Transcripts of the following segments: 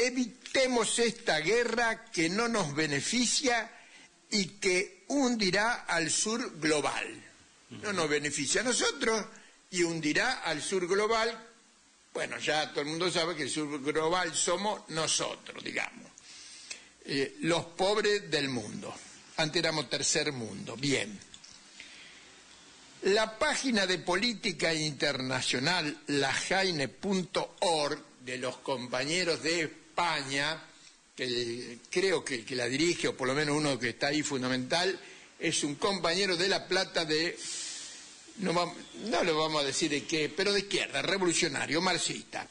evitemos esta guerra que no nos beneficia y que hundirá al sur global. No nos beneficia a nosotros y hundirá al sur global. Bueno, ya todo el mundo sabe que el sur global somos nosotros, digamos. Los pobres del mundo. Antes éramos tercer mundo. Bien. La página de política internacional, lajaine.org, de los compañeros de España, que creo que el que la dirige, o por lo menos uno que está ahí fundamental, es un compañero de La Plata de, no lo vamos a decir de qué, pero de izquierda, revolucionario, marxista.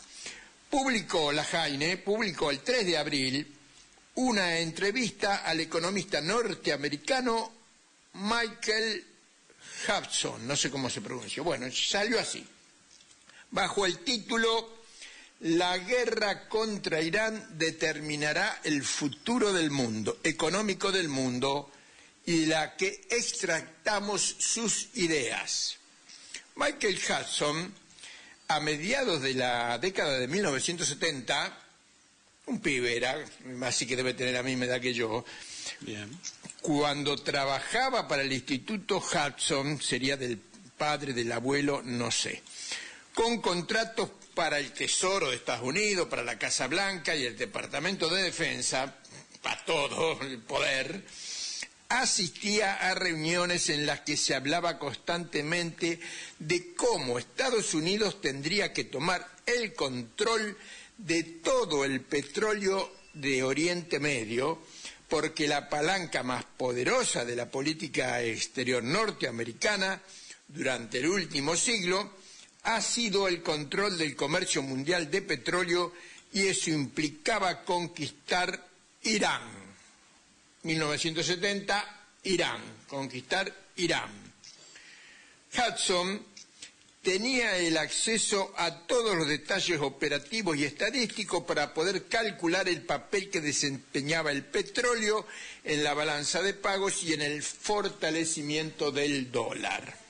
Lajaine publicó el 3 de abril una entrevista al economista norteamericano Michael Hudson, no sé cómo se pronuncia, bueno, salió así, bajo el título "La guerra contra Irán determinará el futuro del mundo, económico del mundo, y de la que extractamos sus ideas". Michael Hudson, a mediados de la década de 1970, un pibe era, así que debe tener la misma edad que yo. Bien. Cuando trabajaba para el Instituto Hudson, sería del padre, del abuelo, no sé, con contratos para el Tesoro de Estados Unidos, para la Casa Blanca y el Departamento de Defensa, para todo el poder, asistía a reuniones en las que se hablaba constantemente de cómo Estados Unidos tendría que tomar el control de todo el petróleo de Oriente Medio, porque la palanca más poderosa de la política exterior norteamericana durante el último siglo ha sido el control del comercio mundial de petróleo, y eso implicaba conquistar Irán. 1970, Irán, conquistar Irán. Hudson tenía el acceso a todos los detalles operativos y estadísticos para poder calcular el papel que desempeñaba el petróleo en la balanza de pagos y en el fortalecimiento del dólar.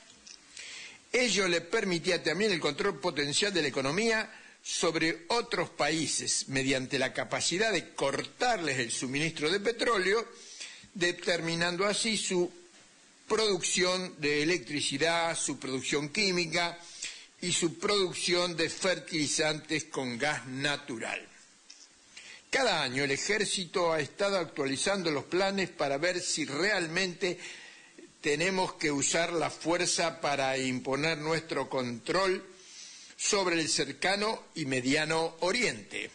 Ello le permitía también el control potencial de la economía sobre otros países, mediante la capacidad de cortarles el suministro de petróleo, determinando así su producción de electricidad, su producción química y su producción de fertilizantes con gas natural. Cada año el ejército ha estado actualizando los planes para ver si realmente tenemos que usar la fuerza para imponer nuestro control sobre el cercano y mediano Oriente.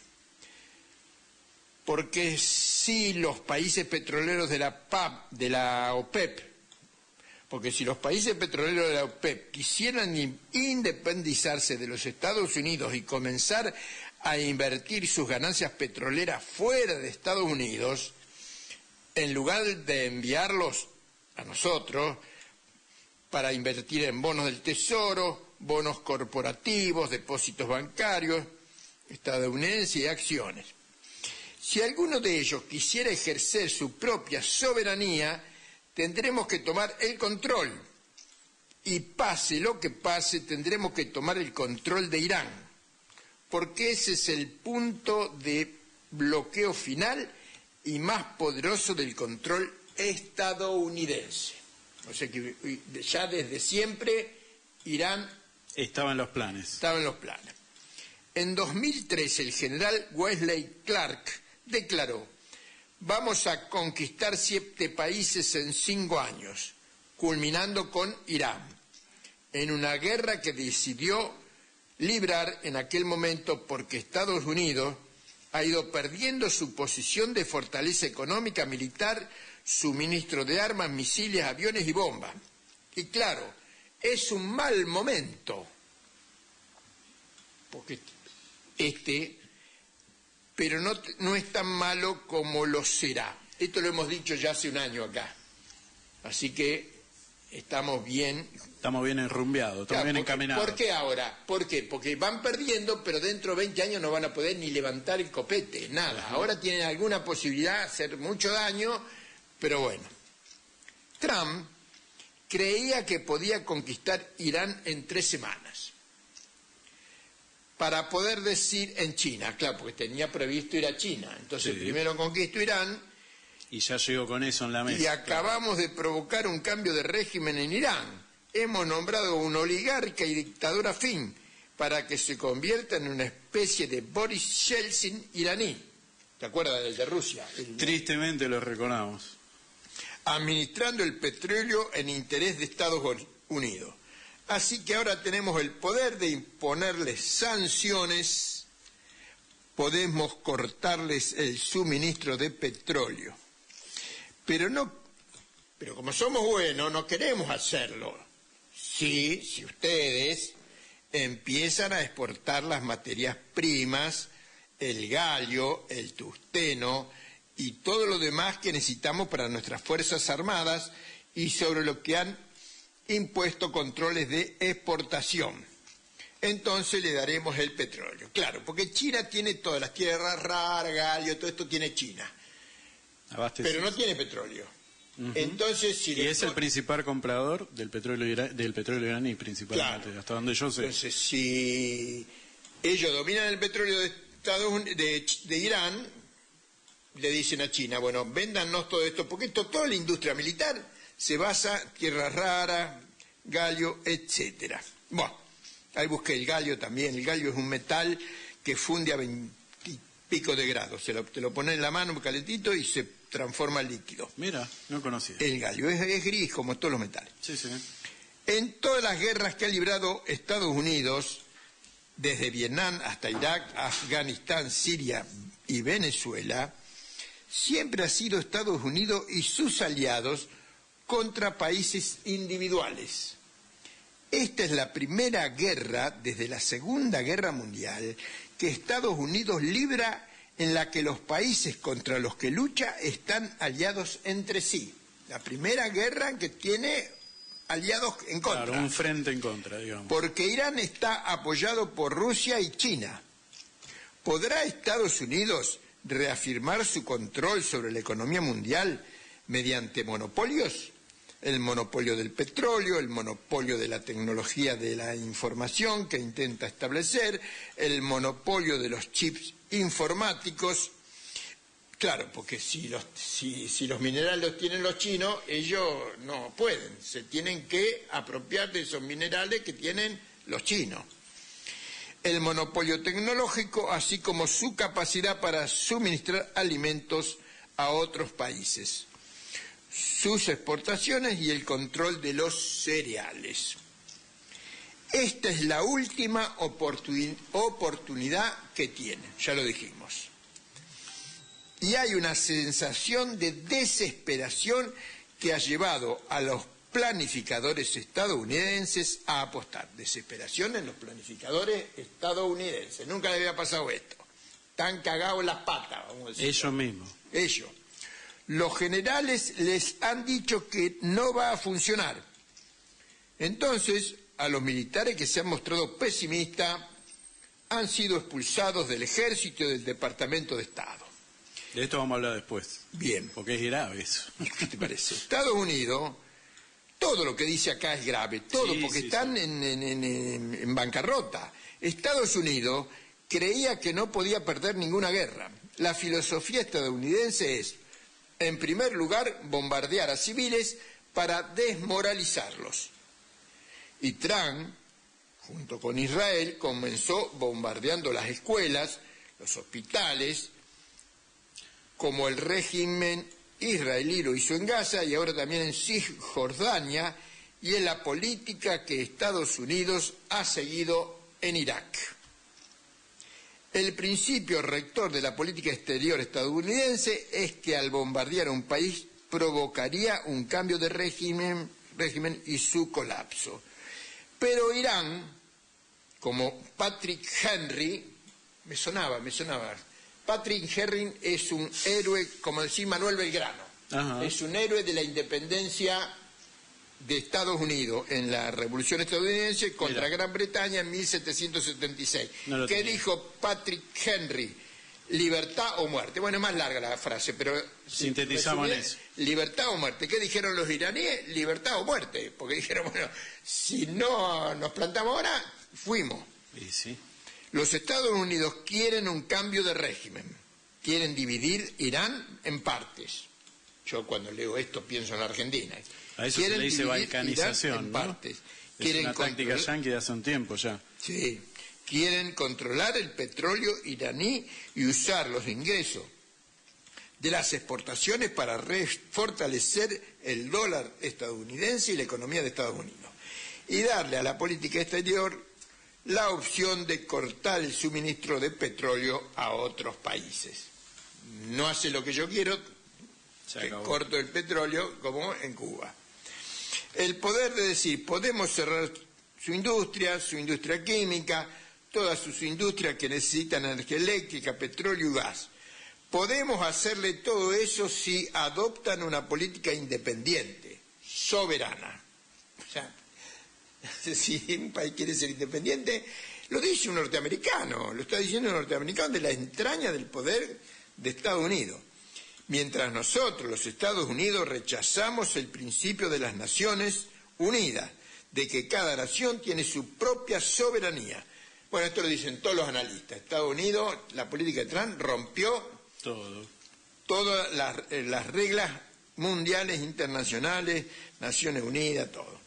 Porque si los países petroleros de la OPEP, porque si los países petroleros de la OPEP quisieran independizarse de los Estados Unidos y comenzar a invertir sus ganancias petroleras fuera de Estados Unidos, en lugar de enviarlos a nosotros para invertir en bonos del Tesoro, bonos corporativos, depósitos bancarios estadounidenses y acciones. Si alguno de ellos quisiera ejercer su propia soberanía, tendremos que tomar el control, y pase lo que pase, tendremos que tomar el control de Irán, porque ese es el punto de bloqueo final y más poderoso del control estadounidense. O sea que ya desde siempre Irán estaba en los planes. Estaba en los planes. En 2013 el general Wesley Clark declaró: "Vamos a conquistar 7 países en 5 años, culminando con Irán, en una guerra que decidió librar en aquel momento porque Estados Unidos ha ido perdiendo su posición de fortaleza económica, militar, suministro de armas, misiles, aviones y bombas. Y claro, es un mal momento, porque pero no es tan malo como lo será". Esto lo hemos dicho ya hace un año acá. Así que estamos bien. Estamos bien enrumbeados, estamos bien encaminados. ¿Por qué ahora? ¿Por qué? Porque van perdiendo, pero dentro de 20 años no van a poder ni levantar el copete, nada. Ahora tienen alguna posibilidad de hacer mucho daño, pero bueno. Trump creía que podía conquistar Irán en 3 semanas. para poder decir en China, claro, porque tenía previsto ir a China. Entonces Sí. primero conquistó Irán Y ya llegó con eso en la mesa. y acabamos de provocar un cambio de régimen en Irán. Hemos nombrado un oligarca y dictador afín para que se convierta en una especie de Boris Yeltsin iraní. ¿Te acuerdas del de Rusia? Tristemente lo recordamos. Administrando el petróleo en interés de Estados Unidos. Así que ahora tenemos el poder de imponerles sanciones, podemos cortarles el suministro de petróleo. Pero como somos buenos, no queremos hacerlo. Sí, si ustedes empiezan a exportar las materias primas, el galio, el tungsteno y todo lo demás que necesitamos para nuestras Fuerzas Armadas y sobre lo que han impuesto controles de exportación. Entonces le daremos el petróleo. Claro, porque China tiene todas las tierras raras, galio, todo esto tiene China. Pero no tiene petróleo. Entonces, si y es el principal comprador del petróleo iraní, principalmente, claro, hasta donde yo sé. Entonces, si ellos dominan el petróleo de Irán, le dicen a China, bueno, véndanos todo esto, porque toda la industria militar se basa en tierras raras, galio, etcétera. Bueno, ahí busqué el galio también. El galio es un metal que funde a 20 y pico de grados. Te lo pones en la mano calentito y se transforma en líquido. Mira, no conocía. El galio es gris como todos los metales. Sí, sí. En todas las guerras que ha librado Estados Unidos, desde Vietnam hasta Irak, Afganistán, Siria y Venezuela, siempre ha sido Estados Unidos y sus aliados contra países individuales. Esta es la primera guerra desde la Segunda Guerra Mundial que Estados Unidos libra en la que los países contra los que lucha están aliados entre sí. La primera guerra en que tiene aliados en contra. Claro, un frente en contra, digamos. Porque Irán está apoyado por Rusia y China. ¿Podrá Estados Unidos reafirmar su control sobre la economía mundial mediante monopolios? El monopolio del petróleo, el monopolio de la tecnología de la información que intenta establecer, el monopolio de los chips informáticos. Claro, porque si los minerales los tienen los chinos, ellos no pueden, se tienen que apropiar de esos minerales que tienen los chinos. El monopolio tecnológico, así como su capacidad para suministrar alimentos a otros países, sus exportaciones y el control de los cereales. Esta es la última oportunidad que tienen, ya lo dijimos. Y hay una sensación de desesperación que ha llevado a los planificadores estadounidenses a apostar. Desesperación en los planificadores estadounidenses. Nunca le había pasado esto. Están cagados las patas, vamos a decir. Ellos mismos. Ellos. Los generales les han dicho que no va a funcionar. Entonces, a los militares que se han mostrado pesimistas han sido expulsados del ejército y del Departamento de Estado. De esto vamos a hablar después. Bien. Porque es grave eso. ¿Qué te parece? Estados Unidos, todo lo que dice acá es grave, todo, Sí, porque sí, están sí. en bancarrota. Estados Unidos creía que no podía perder ninguna guerra. La filosofía estadounidense es, en primer lugar, bombardear a civiles para desmoralizarlos. Y Trump, junto con Israel, comenzó bombardeando las escuelas, los hospitales, como el régimen israelí lo hizo en Gaza y ahora también en Cisjordania, y en la política que Estados Unidos ha seguido en Irak. El principio rector de la política exterior estadounidense es que al bombardear un país provocaría un cambio de régimen y su colapso. Pero Irán, como Patrick Henry, me sonaba. Patrick Henry es un héroe, como decía Manuel Belgrano. Ajá. Es un héroe de la independencia de Estados Unidos en la Revolución Estadounidense contra Mira. Gran Bretaña en 1776. No lo ¿Qué tenía. dijo Patrick Henry? ¿Libertad o muerte? Bueno, es más larga la frase, pero... Sintetizamos en resumir, eso. ¿Libertad o muerte? ¿Qué dijeron los iraníes? Libertad o muerte. Porque dijeron, bueno, si no nos plantamos ahora, fuimos. Y sí. Los Estados Unidos quieren un cambio de régimen, quieren dividir Irán en partes. Yo cuando leo esto pienso en la Argentina. A eso se le dice balcanización, en ¿no? partes. Es una táctica yanqui de hace un tiempo ya. Sí, quieren controlar el petróleo iraní y usar los ingresos de las exportaciones para fortalecer el dólar estadounidense y la economía de Estados Unidos. Y darle a la política exterior la opción de cortar el suministro de petróleo a otros países. No hace lo que yo quiero, que corto el petróleo como en Cuba. El poder de decir, podemos cerrar su industria química, todas sus industrias que necesitan energía eléctrica, petróleo y gas. Podemos hacerle todo eso si adoptan una política independiente, soberana. O sea, si un país quiere ser independiente, lo dice un norteamericano, lo está diciendo un norteamericano de la entraña del poder de Estados Unidos. Mientras nosotros, los Estados Unidos, rechazamos el principio de las Naciones Unidas, de que cada nación tiene su propia soberanía. Bueno, esto lo dicen todos los analistas. Estados Unidos, la política de Trump rompió todas las reglas mundiales, internacionales, Naciones Unidas, todo.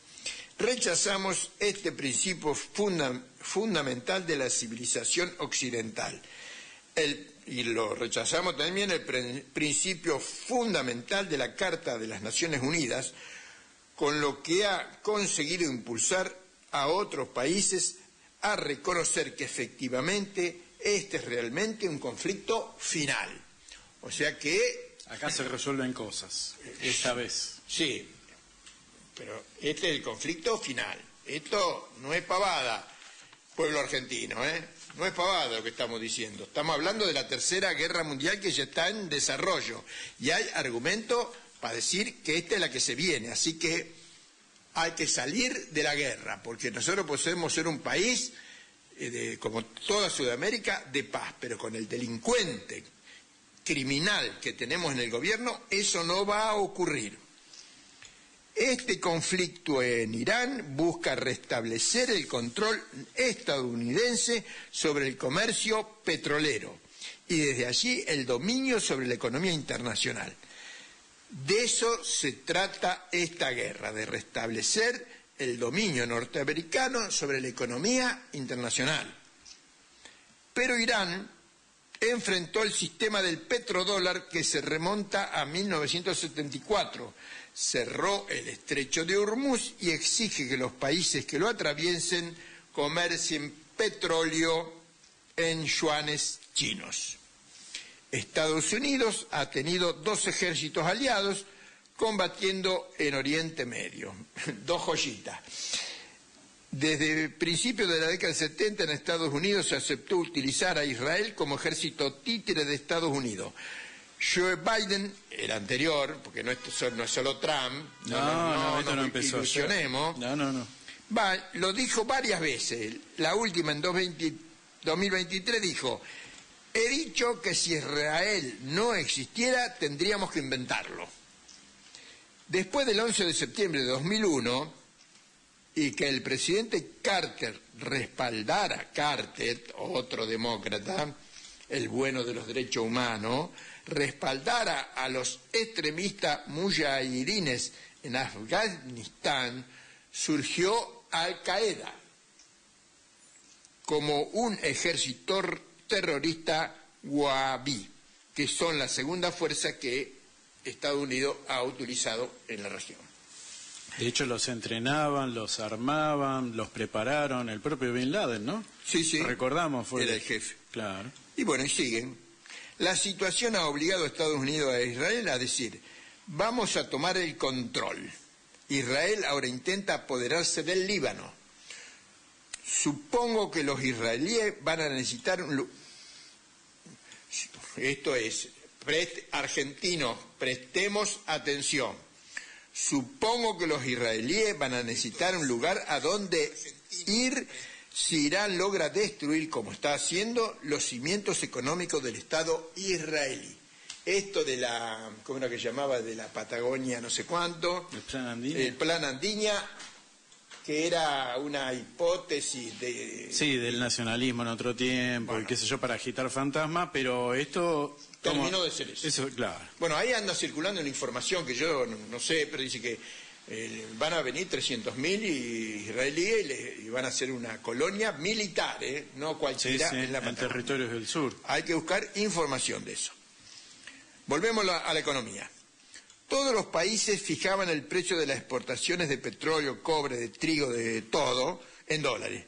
Rechazamos este principio fundamental de la civilización occidental. Y lo rechazamos también el principio fundamental de la Carta de las Naciones Unidas, con lo que ha conseguido impulsar a otros países a reconocer que efectivamente este es realmente un conflicto final. O sea que... Acá se resuelven cosas, esta vez. Sí, pero este es el conflicto final. Esto no es pavada, pueblo argentino, ¿eh? No es pavada lo que estamos diciendo. Estamos hablando de la Tercera Guerra Mundial que ya está en desarrollo. Y hay argumentos para decir que esta es la que se viene. Así que hay que salir de la guerra, porque nosotros podemos ser un país, como toda Sudamérica, de paz. Pero con el delincuente criminal que tenemos en el gobierno, eso no va a ocurrir. Este conflicto en Irán busca restablecer el control estadounidense sobre el comercio petrolero y desde allí el dominio sobre la economía internacional. De eso se trata esta guerra, de restablecer el dominio norteamericano sobre la economía internacional. Pero Irán enfrentó el sistema del petrodólar que se remonta a 1974, cerró el estrecho de Hormuz y exige que los países que lo atraviesen comercien petróleo en yuanes chinos. Estados Unidos ha tenido 2 ejércitos aliados combatiendo en Oriente Medio. 2 joyitas. Desde principios de la década del 70 en Estados Unidos se aceptó utilizar a Israel como ejército títere de Estados Unidos. Joe Biden, el anterior, porque no es solo Trump, esto no empezó ilusionemos, lo dijo varias veces. La última, en 2023, dijo: he dicho que si Israel no existiera, tendríamos que inventarlo. Después del 11 de septiembre de 2001, y que el presidente Carter respaldara, otro demócrata, el bueno de los derechos humanos, respaldara a los extremistas mujahidines en Afganistán, surgió Al-Qaeda como un ejército terrorista wahhabí, que son la segunda fuerza que Estados Unidos ha utilizado en la región. De hecho, los entrenaban, los armaban, los prepararon, el propio Bin Laden, ¿no? Sí, sí. Recordamos, fue era el jefe. Claro. Y bueno, y siguen. La situación ha obligado a Estados Unidos a Israel a decir: vamos a tomar el control. Israel ahora intenta apoderarse del Líbano. Supongo que los israelíes van a necesitar esto es, argentinos, prestemos atención. Supongo que los israelíes van a necesitar un lugar a donde ir si Irán logra destruir, como está haciendo, los cimientos económicos del Estado israelí. Esto de la, ¿cómo era que llamaba? De la Patagonia no sé cuánto. El Plan Andiña. El Plan Andiña que era una hipótesis de... Sí, del nacionalismo en otro tiempo, Bueno. y qué sé yo, para agitar fantasmas, pero esto... Terminó de ser eso. Eso, claro. Bueno, ahí anda circulando una información que yo no sé, pero dice que van a venir 300.000 israelíes y van a hacer una colonia militar, no cualquiera en la en Patagonia. territorios del sur. Hay que buscar información de eso. Volvemos a la economía. Todos los países fijaban el precio de las exportaciones de petróleo, cobre, de trigo, de todo, en dólares,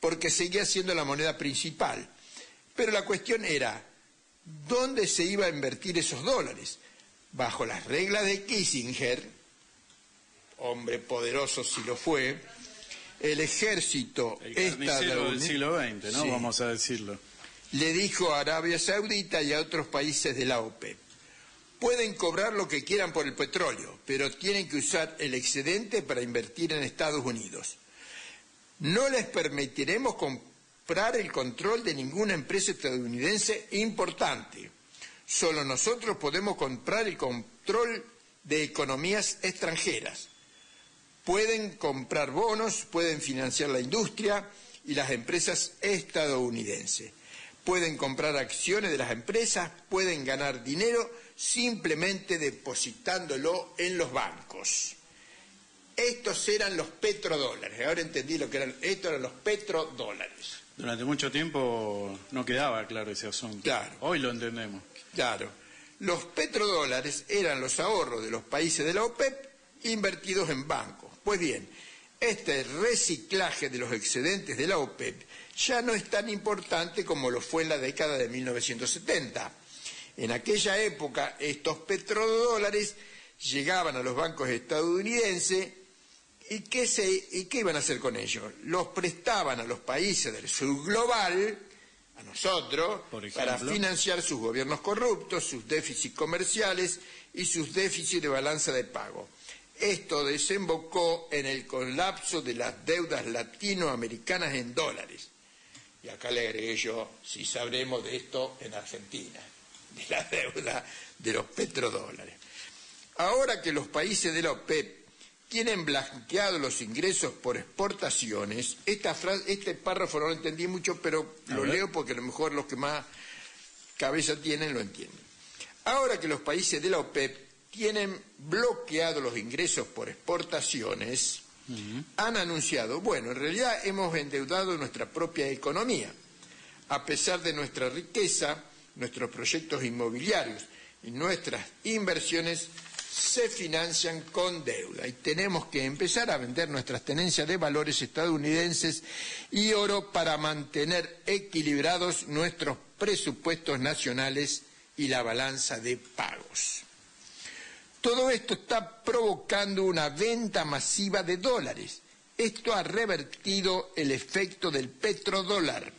porque seguía siendo la moneda principal. Pero la cuestión era, ¿dónde se iba a invertir esos dólares? Bajo las reglas de Kissinger, hombre poderoso si lo fue, el ejército El carnicero del siglo XX, ¿no? Sí. Vamos a decirlo. Le dijo a Arabia Saudita y a otros países de la OPEP: pueden cobrar lo que quieran por el petróleo, pero tienen que usar el excedente para invertir en Estados Unidos. No les permitiremos comprar el control de ninguna empresa estadounidense importante. Solo nosotros podemos comprar el control de economías extranjeras. Pueden comprar bonos, pueden financiar la industria y las empresas estadounidenses. Pueden comprar acciones de las empresas, pueden ganar dinero simplemente depositándolo en los bancos. Estos eran los petrodólares. Ahora entendí lo que eran. Estos eran los petrodólares. Durante mucho tiempo no quedaba claro ese asunto. Claro. Hoy lo entendemos. Claro. Los petrodólares eran los ahorros de los países de la OPEP invertidos en bancos. Pues bien, este reciclaje de los excedentes de la OPEP ya no es tan importante como lo fue en la década de 1970. En aquella época, estos petrodólares llegaban a los bancos estadounidenses y ¿qué iban a hacer con ellos? Los prestaban a los países del sur global, a nosotros, para financiar sus gobiernos corruptos, sus déficits comerciales y sus déficits de balanza de pago. Esto desembocó en el colapso de las deudas latinoamericanas en dólares. Y acá le agregué yo, si sabremos de esto en Argentina, de la deuda de los petrodólares. Ahora que los países de la OPEP tienen blanqueados los ingresos por exportaciones, este párrafo no lo entendí mucho, pero lo leo porque a lo mejor los que más cabeza tienen lo entienden. Ahora que los países de la OPEP tienen bloqueados los ingresos por exportaciones, han anunciado, bueno, en realidad hemos endeudado nuestra propia economía. A pesar de nuestra riqueza, nuestros proyectos inmobiliarios y nuestras inversiones se financian con deuda y tenemos que empezar a vender nuestras tenencias de valores estadounidenses y oro para mantener equilibrados nuestros presupuestos nacionales y la balanza de pagos. Todo esto está provocando una venta masiva de dólares. Esto ha revertido el efecto del petrodólar.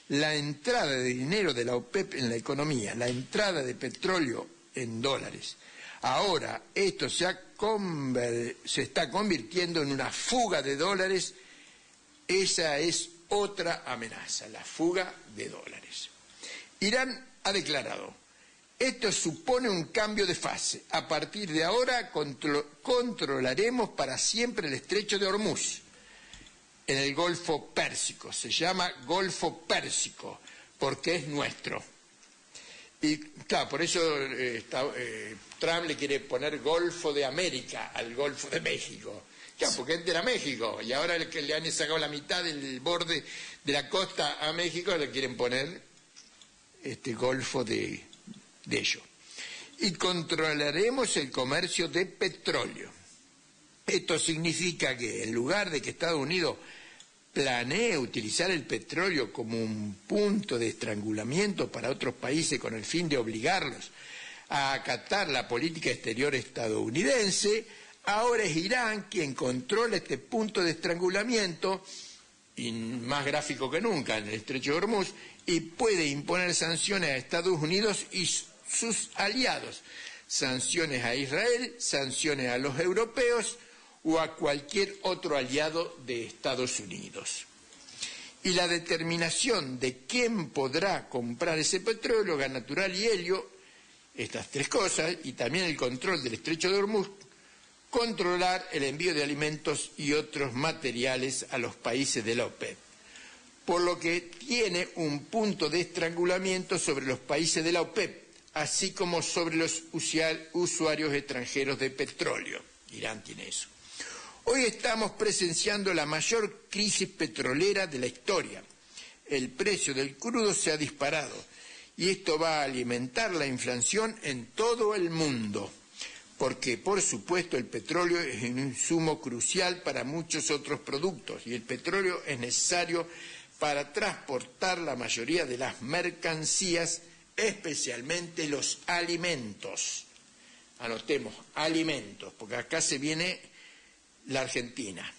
La entrada de dinero de la OPEP en la economía, la entrada de petróleo en dólares. Ahora esto se está convirtiendo en una fuga de dólares. Esa es otra amenaza, la fuga de dólares. Irán ha declarado: esto supone un cambio de fase. A partir de ahora controlaremos para siempre el estrecho de Hormuz en el Golfo Pérsico. Se llama Golfo Pérsico porque es nuestro. Y claro, por eso Trump le quiere poner Golfo de América al Golfo de México. Claro, porque antes era México y ahora que le han sacado la mitad del borde de la costa a México le quieren poner este Golfo de ellos. Y controlaremos el comercio de petróleo. Esto significa que en lugar de que Estados Unidos planee utilizar el petróleo como un punto de estrangulamiento para otros países con el fin de obligarlos a acatar la política exterior estadounidense, ahora es Irán quien controla este punto de estrangulamiento, y más gráfico que nunca en el estrecho de Hormuz, y puede imponer sanciones a Estados Unidos y sus aliados, sanciones a Israel, sanciones a los europeos o a cualquier otro aliado de Estados Unidos. Y la determinación de quién podrá comprar ese petróleo, gas natural y helio, estas tres cosas, y también el control del estrecho de Hormuz, controlar el envío de alimentos y otros materiales a los países de la OPEP, por lo que tiene un punto de estrangulamiento sobre los países de la OPEP, así como sobre los usuarios extranjeros de petróleo. Irán tiene eso. Hoy estamos presenciando la mayor crisis petrolera de la historia. El precio del crudo se ha disparado y esto va a alimentar la inflación en todo el mundo, porque, por supuesto, el petróleo es un insumo crucial para muchos otros productos y el petróleo es necesario para transportar la mayoría de las mercancías, especialmente los alimentos. Anotemos, alimentos, porque acá se viene la Argentina.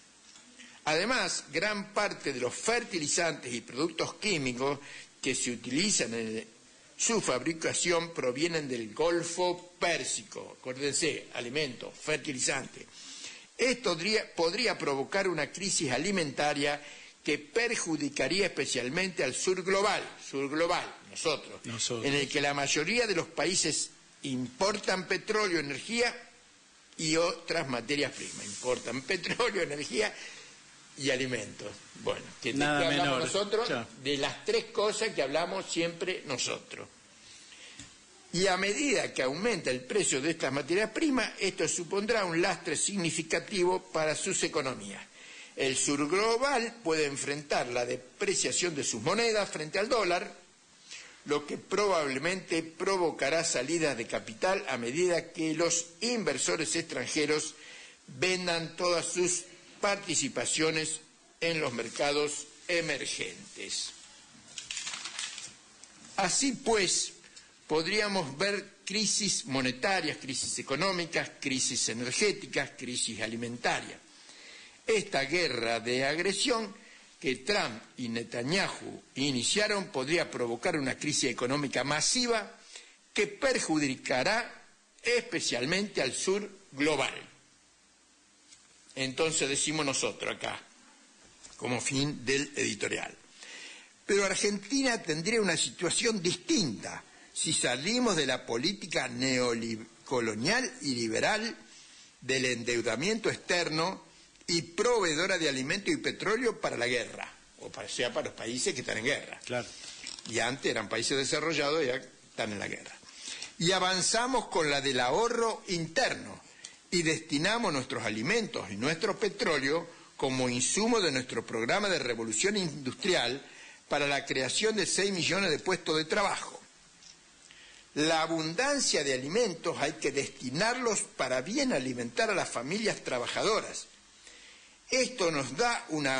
Además, gran parte de los fertilizantes y productos químicos que se utilizan en su fabricación provienen del Golfo Pérsico. Acuérdense, alimentos, fertilizantes. Esto podría provocar una crisis alimentaria que perjudicaría especialmente al sur global, nosotros, en el que la mayoría de los países importan petróleo, energía y otras materias primas. Importan petróleo, energía y alimentos. Bueno, ¿qué hablamos nosotros? Ya. De las tres cosas que hablamos siempre nosotros. Y a medida que aumenta el precio de estas materias primas, esto supondrá un lastre significativo para sus economías. El sur global puede enfrentar la depreciación de sus monedas frente al dólar, lo que probablemente provocará salidas de capital a medida que los inversores extranjeros vendan todas sus participaciones en los mercados emergentes. Así pues, podríamos ver crisis monetarias, crisis económicas, crisis energéticas, crisis alimentarias. Esta guerra de agresión que Trump y Netanyahu iniciaron podría provocar una crisis económica masiva que perjudicará especialmente al sur global. Entonces decimos nosotros acá, como fin del editorial. Pero Argentina tendría una situación distinta si salimos de la política neocolonial y liberal del endeudamiento externo y proveedora de alimentos y petróleo para la guerra, sea para los países que están en guerra. Claro. Y antes eran países desarrollados y ya están en la guerra. Y avanzamos con la del ahorro interno y destinamos nuestros alimentos y nuestro petróleo como insumo de nuestro programa de revolución industrial para la creación de 6 millones de puestos de trabajo. La abundancia de alimentos hay que destinarlos para bien alimentar a las familias trabajadoras. Esto nos da una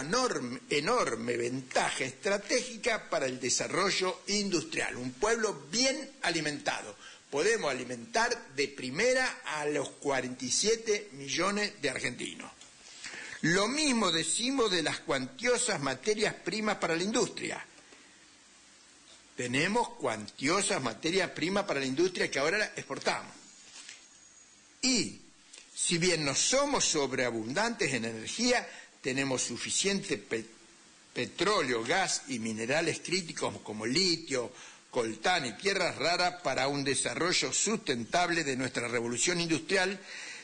enorme ventaja estratégica para el desarrollo industrial. Un pueblo bien alimentado. Podemos alimentar de primera a los 47 millones de argentinos. Lo mismo decimos de las cuantiosas materias primas para la industria. Tenemos cuantiosas materias primas para la industria que ahora exportamos. Y si bien no somos sobreabundantes en energía, tenemos suficiente petróleo, gas y minerales críticos como litio, coltán y tierras raras para un desarrollo sustentable de nuestra revolución industrial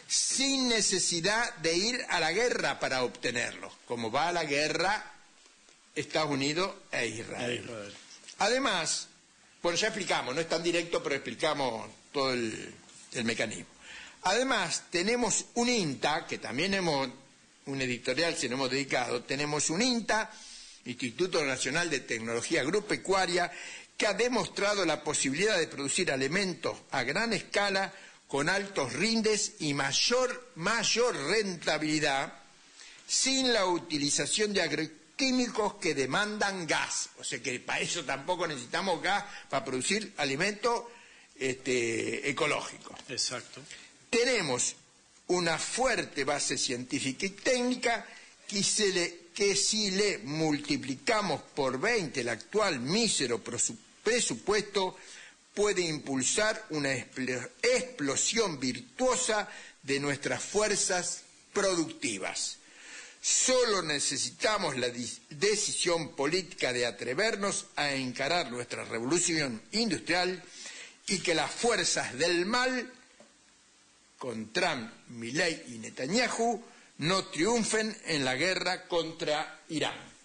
sin necesidad de ir a la guerra para obtenerlo, como va a la guerra Estados Unidos e Israel. Además, bueno, ya explicamos, no es tan directo, pero explicamos todo el mecanismo. Además, tenemos un INTA, que también un editorial se nos hemos dedicado, tenemos un INTA, Instituto Nacional de Tecnología Agropecuaria, que ha demostrado la posibilidad de producir alimentos a gran escala con altos rindes y mayor rentabilidad sin la utilización de agroquímicos que demandan gas. O sea que para eso tampoco necesitamos gas para producir alimentos ecológicos. Exacto. Tenemos una fuerte base científica y técnica que si le multiplicamos por 20 el actual mísero presupuesto, puede impulsar una explosión virtuosa de nuestras fuerzas productivas. Solo necesitamos la decisión política de atrevernos a encarar nuestra revolución industrial y que las fuerzas del mal con Trump, Milei y Netanyahu no triunfen en la guerra contra Irán.